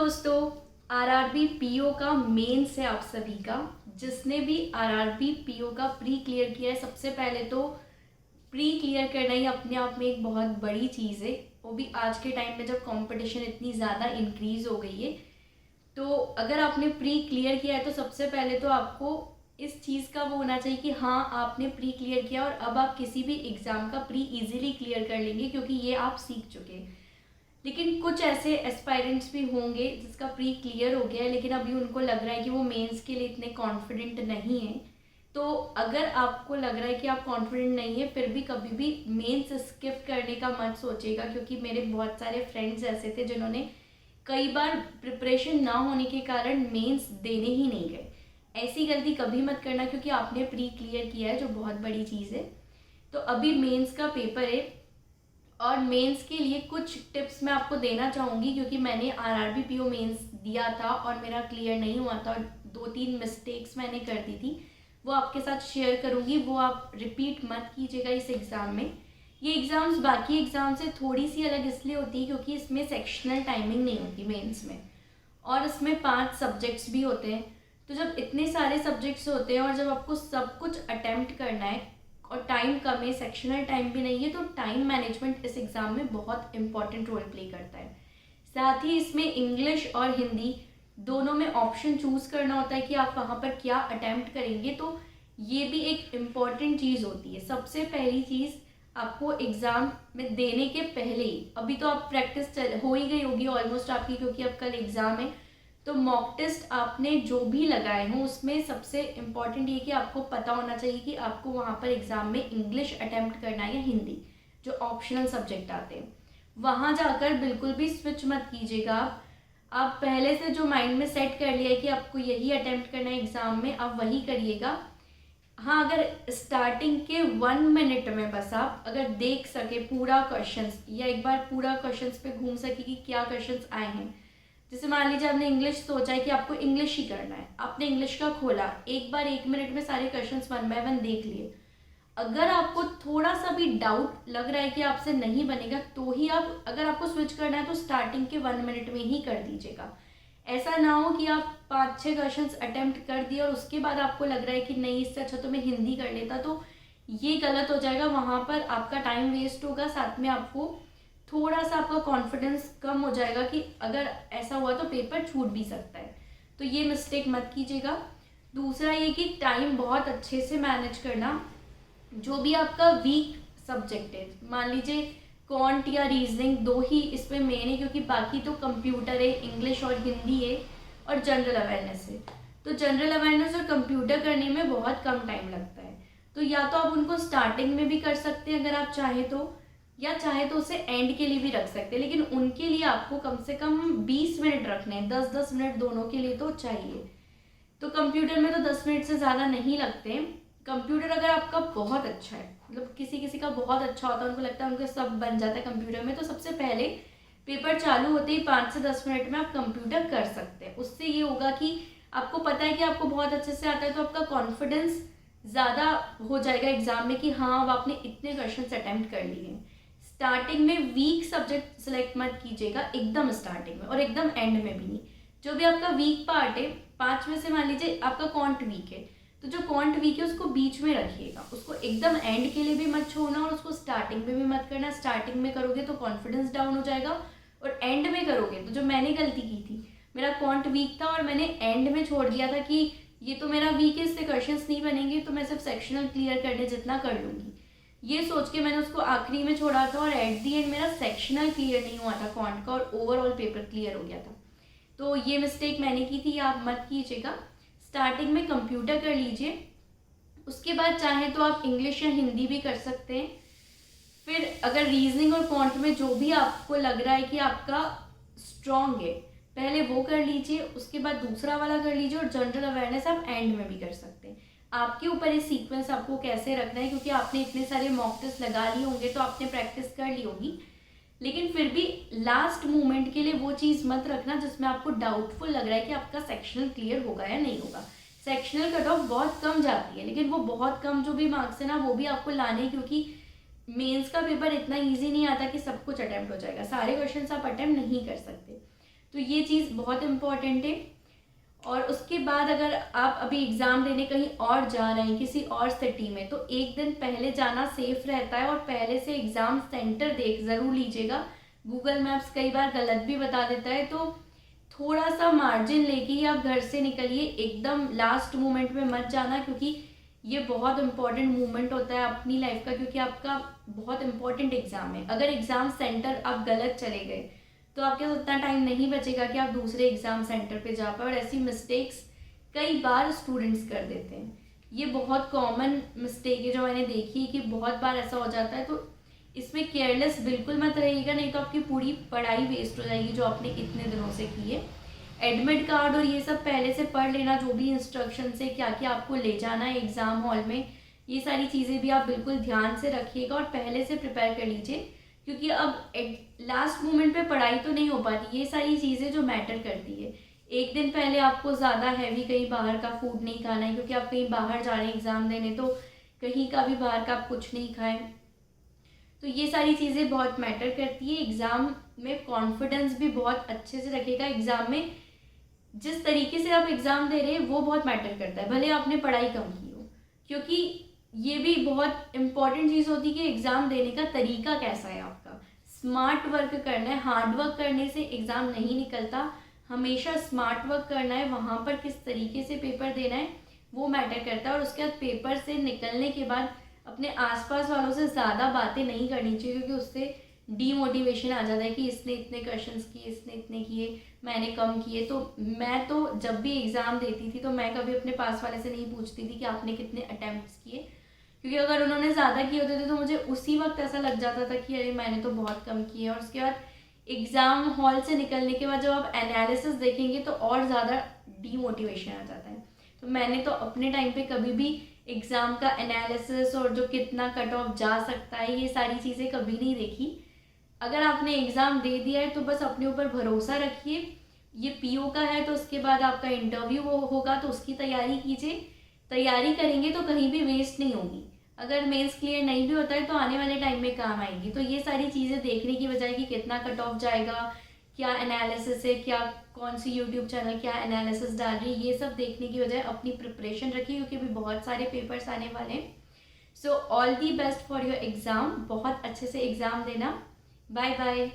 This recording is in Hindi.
दोस्तों, आरआरबी पीओ का मेंस है आप सभी का। जिसने भी आरआरबी पीओ का प्री क्लियर किया है, सबसे पहले तो प्री क्लियर करना ही अपने आप में एक बहुत बड़ी चीज़ है। वो भी आज के टाइम में जब कंपटीशन इतनी ज़्यादा इंक्रीज़ हो गई है। तो अगर आपने प्री क्लियर किया है तो सबसे पहले तो आपको इस चीज़ का वो होना चाहिए कि हाँ, आपने प्री क्लियर किया और अब आप किसी भी एग्ज़ाम का प्री इजीली क्लियर कर लेंगे, क्योंकि ये आप सीख चुके हैं। लेकिन कुछ ऐसे एस्पायरेंट्स भी होंगे जिसका प्री क्लियर हो गया है, लेकिन अभी उनको लग रहा है कि वो मेंस के लिए इतने कॉन्फिडेंट नहीं है। तो अगर आपको लग रहा है कि आप कॉन्फिडेंट नहीं है, फिर भी कभी भी मेंस स्किप करने का मत सोचेगा, क्योंकि मेरे बहुत सारे फ्रेंड्स ऐसे थे जिन्होंने कई बार प्रिपरेशन ना होने के कारण मेंस देने ही नहीं गए। ऐसी गलती कभी मत करना, क्योंकि आपने प्री क्लियर किया है, जो बहुत बड़ी चीज़ है। तो अभी मेंस का पेपर है और मेंस के लिए कुछ टिप्स मैं आपको देना चाहूँगी, क्योंकि मैंने आरआरबी पीओ मेंस दिया था और मेरा क्लियर नहीं हुआ था और 2-3 मिस्टेक्स मैंने कर दी थी, वो आपके साथ शेयर करूँगी। वो आप रिपीट मत कीजिएगा इस एग्ज़ाम में। ये एग्ज़ाम्स बाकी एग्ज़ाम से थोड़ी सी अलग इसलिए होती है क्योंकि इसमें सेक्शनल टाइमिंग नहीं होती मेंस में, और इसमें 5 सब्जेक्ट्स भी होते हैं। तो जब इतने सारे सब्जेक्ट्स होते हैं और जब आपको सब कुछ अटैम्प्ट करना है और टाइम कम है, सेक्शनल टाइम भी नहीं है, तो टाइम मैनेजमेंट इस एग्ज़ाम में बहुत इंपॉर्टेंट रोल प्ले करता है। साथ ही इसमें इंग्लिश और हिंदी दोनों में ऑप्शन चूज़ करना होता है कि आप वहाँ पर क्या अटैम्प्ट करेंगे। तो ये भी एक इम्पॉर्टेंट चीज़ होती है। सबसे पहली चीज़ आपको एग्ज़ाम में देने के पहले ही, अभी तो आप प्रैक्टिस हो ही गई होगी ऑलमोस्ट आपकी, क्योंकि अब कल एग्ज़ाम है। तो मॉक टेस्ट आपने जो भी लगाए हों, उसमें सबसे इम्पॉर्टेंट ये कि आपको पता होना चाहिए कि आपको वहाँ पर एग्ज़ाम में इंग्लिश अटैम्प्ट करना है या हिंदी, जो ऑप्शनल सब्जेक्ट आते हैं। वहाँ जाकर बिल्कुल भी स्विच मत कीजिएगा। आप पहले से जो माइंड में सेट कर लिया है कि आपको यही अटैम्प्ट करना है एग्ज़ाम में, आप वही करिएगा। हाँ, अगर स्टार्टिंग के 1 मिनट में बस आप अगर देख सके पूरा क्वेश्चंस, या एक बार पूरा क्वेश्चंस पे घूम सके कि क्या क्वेश्चंस आए हैं। जैसे मान लीजिए आपने इंग्लिश सोचा है कि आपको इंग्लिश ही करना है, आपने इंग्लिश का खोला, एक बार 1 मिनट में सारे क्वेश्चंस 1 बाय 1 देख लिए। अगर आपको थोड़ा सा भी डाउट लग रहा है कि आपसे नहीं बनेगा, तो ही आप, अगर आपको स्विच करना है तो स्टार्टिंग के 1 मिनट में ही कर दीजिएगा। ऐसा ना हो कि आप 5-6 क्वेश्चंस अटेम्प्ट कर दिए और उसके बाद आपको लग रहा है कि नहीं, इससे अच्छा तो मैं हिंदी कर लेता। तो ये गलत हो जाएगा, वहाँ पर आपका टाइम वेस्ट होगा, साथ में आपको थोड़ा सा आपका कॉन्फिडेंस कम हो जाएगा कि अगर ऐसा हुआ तो पेपर छूट भी सकता है। तो ये मिस्टेक मत कीजिएगा। दूसरा ये कि टाइम बहुत अच्छे से मैनेज करना। जो भी आपका वीक सब्जेक्ट है, मान लीजिए क्वांट या रीजनिंग, 2 ही इसमें मेन है, क्योंकि बाकी तो कंप्यूटर है, इंग्लिश और हिंदी है, और जनरल अवेयरनेस है। तो जनरल अवेयरनेस और कंप्यूटर करने में बहुत कम टाइम लगता है। तो या तो आप उनको स्टार्टिंग में भी कर सकते हैं अगर आप चाहें तो, या चाहे तो उसे एंड के लिए भी रख सकते हैं, लेकिन उनके लिए आपको कम से कम 20 मिनट रखने हैं, 10-10 मिनट दोनों के लिए तो चाहिए। तो कंप्यूटर में तो 10 मिनट से ज़्यादा नहीं लगते। कंप्यूटर अगर आपका बहुत अच्छा है, मतलब किसी किसी का बहुत अच्छा होता है, उनको लगता है उनको सब बन जाता है कंप्यूटर में, तो सबसे पहले पेपर चालू होते ही 5 से 10 मिनट में आप कंप्यूटर कर सकते हैं। उससे ये होगा कि आपको पता है कि आपको बहुत अच्छे से आता है, तो आपका कॉन्फिडेंस ज़्यादा हो जाएगा एग्जाम में कि हाँ, अब आपने इतने क्वेश्चन अटैम्प्ट कर लिए हैं। स्टार्टिंग में वीक सब्जेक्ट सेलेक्ट मत कीजिएगा, एकदम स्टार्टिंग में और एकदम एंड में भी नहीं। जो भी आपका वीक पार्ट है, 5 में से मान लीजिए आपका क्वांट वीक है, तो जो क्वांट वीक है उसको बीच में रखिएगा, उसको एकदम एंड के लिए भी मत छोड़ना और उसको स्टार्टिंग में भी मत करना। स्टार्टिंग में करोगे तो कॉन्फिडेंस डाउन हो जाएगा, और एंड में करोगे तो, जो मैंने गलती की थी, मेरा क्वांट वीक था और मैंने एंड में छोड़ दिया था कि ये तो मेरा वीक है, इससे क्वेश्चंस नहीं बनेंगे, तो मैं सिर्फ सेक्शनल क्लियर करने जितना कर लूँगी, ये सोच के मैंने उसको आखिरी में छोड़ा था, और एट दी एंड मेरा सेक्शनल क्लियर नहीं हुआ था क्वांट का, और ओवरऑल पेपर क्लियर हो गया था। तो ये मिस्टेक मैंने की थी, आप मत कीजिएगा। स्टार्टिंग में कंप्यूटर कर लीजिए, उसके बाद चाहे तो आप इंग्लिश या हिंदी भी कर सकते हैं। फिर अगर रीजनिंग और क्वांट में जो भी आपको लग रहा है कि आपका स्ट्रॉन्ग है, पहले वो कर लीजिए, उसके बाद दूसरा वाला कर लीजिए, और जनरल अवेयरनेस आप एंड में भी कर सकते हैं। आपके ऊपर ये सीक्वेंस आपको कैसे रखना है, क्योंकि आपने इतने सारे मॉक टेस्ट लगा लिए होंगे तो आपने प्रैक्टिस कर ली होगी, लेकिन फिर भी लास्ट मोमेंट के लिए वो चीज़ मत रखना जिसमें आपको डाउटफुल लग रहा है कि आपका सेक्शनल क्लियर होगा या नहीं होगा। सेक्शनल कट ऑफ बहुत कम जाती है, लेकिन वो बहुत कम जो भी मार्क्स है ना, वो भी आपको लाने हैं, क्योंकि मेंस का पेपर इतना इजी नहीं आता कि सब कुछ अटैम्प्ट हो जाएगा, सारे क्वेश्चंस आप अटैम्प्ट नहीं कर सकते। तो ये चीज़ बहुत इम्पॉर्टेंट है। और उसके बाद अगर आप अभी एग्ज़ाम देने कहीं और जा रहे हैं किसी और सिटी में, तो एक दिन पहले जाना सेफ रहता है और पहले से एग्ज़ाम सेंटर देख ज़रूर लीजिएगा। गूगल मैप्स कई बार गलत भी बता देता है, तो थोड़ा सा मार्जिन लेके ही आप घर से निकलिए, एकदम लास्ट मोमेंट में मत जाना, क्योंकि ये बहुत इंपॉर्टेंट मोमेंट होता है अपनी लाइफ का, क्योंकि आपका बहुत इंपॉर्टेंट एग्ज़ाम है। अगर एग्ज़ाम सेंटर आप गलत चले गए तो आपके पास उतना टाइम नहीं बचेगा कि आप दूसरे एग्ज़ाम सेंटर पे जा पाए, और ऐसी मिस्टेक्स कई बार स्टूडेंट्स कर देते हैं। ये बहुत कॉमन मिस्टेक है जो मैंने देखी है कि बहुत बार ऐसा हो जाता है। तो इसमें केयरलेस बिल्कुल मत रहिएगा, नहीं तो आपकी पूरी पढ़ाई वेस्ट हो जाएगी जो आपने इतने दिनों से की है। एडमिट कार्ड और ये सब पहले से पढ़ लेना, जो भी इंस्ट्रक्शन है क्या क्या आपको ले जाना है एग्ज़ाम हॉल में, ये सारी चीज़ें भी आप बिल्कुल ध्यान से रखिएगा और पहले से प्रिपेयर कर लीजिए, क्योंकि अब लास्ट मोमेंट पे पढ़ाई तो नहीं हो पाती। ये सारी चीज़ें जो मैटर करती है, एक दिन पहले आपको ज़्यादा हैवी कहीं बाहर का फूड नहीं खाना है, क्योंकि आप कहीं बाहर जा रहे हैं एग्ज़ाम देने, तो कहीं का भी बाहर का आप कुछ नहीं खाएं। तो ये सारी चीज़ें बहुत मैटर करती है। एग्ज़ाम में कॉन्फिडेंस भी बहुत अच्छे से रखिएगा। एग्ज़ाम में जिस तरीके से आप एग्ज़ाम दे रहे हैं वो बहुत मैटर करता है, भले आपने पढ़ाई कम की हो, क्योंकि ये भी बहुत इंपॉर्टेंट चीज़ होती है कि एग्ज़ाम देने का तरीका कैसा है आपका। स्मार्ट वर्क करना है, हार्ड वर्क करने से एग्ज़ाम नहीं निकलता, हमेशा स्मार्ट वर्क करना है। वहाँ पर किस तरीके से पेपर देना है वो मैटर करता है। और उसके बाद पेपर से निकलने के बाद अपने आसपास वालों से ज़्यादा बातें नहीं करनी चाहिए, क्योंकि उससे डीमोटिवेशन आ जाता है कि इसने इतने क्वेश्चंस किए, इसने इतने किए, मैंने कम किए। तो मैं तो जब भी एग्ज़ाम देती थी तो मैं कभी अपने पास वाले से नहीं पूछती थी कि आपने कितने अटैम्प्ट्स किए, क्योंकि अगर उन्होंने ज़्यादा किए होते थे तो मुझे उसी वक्त ऐसा लग जाता था कि अरे मैंने तो बहुत कम किए। और उसके बाद एग्ज़ाम हॉल से निकलने के बाद जब आप एनालिसिस देखेंगे तो और ज़्यादा डीमोटिवेशन आ जाता है। तो मैंने तो अपने टाइम पे कभी भी एग्ज़ाम का एनालिसिस और जो कितना कट ऑफ जा सकता है ये सारी चीज़ें कभी नहीं देखी। अगर आपने एग्ज़ाम दे दिया है तो बस अपने ऊपर भरोसा रखिए। ये पीओ का है तो उसके बाद आपका इंटरव्यू होगा, तो उसकी तैयारी कीजिए। तैयारी करेंगे तो कहीं भी वेस्ट नहीं होगी। अगर मेंस क्लियर नहीं भी होता है तो आने वाले टाइम में काम आएगी। तो ये सारी चीज़ें देखने की बजाय कि कितना कट ऑफ जाएगा, क्या एनालिसिस है, क्या कौन सी यूट्यूब चैनल क्या एनालिसिस डाल रही है, ये सब देखने की बजाय अपनी प्रिपरेशन रखिए, क्योंकि अभी बहुत सारे पेपर्स आने वाले हैं। So all the best for your exam. बहुत अच्छे से एग्ज़ाम देना। Bye bye.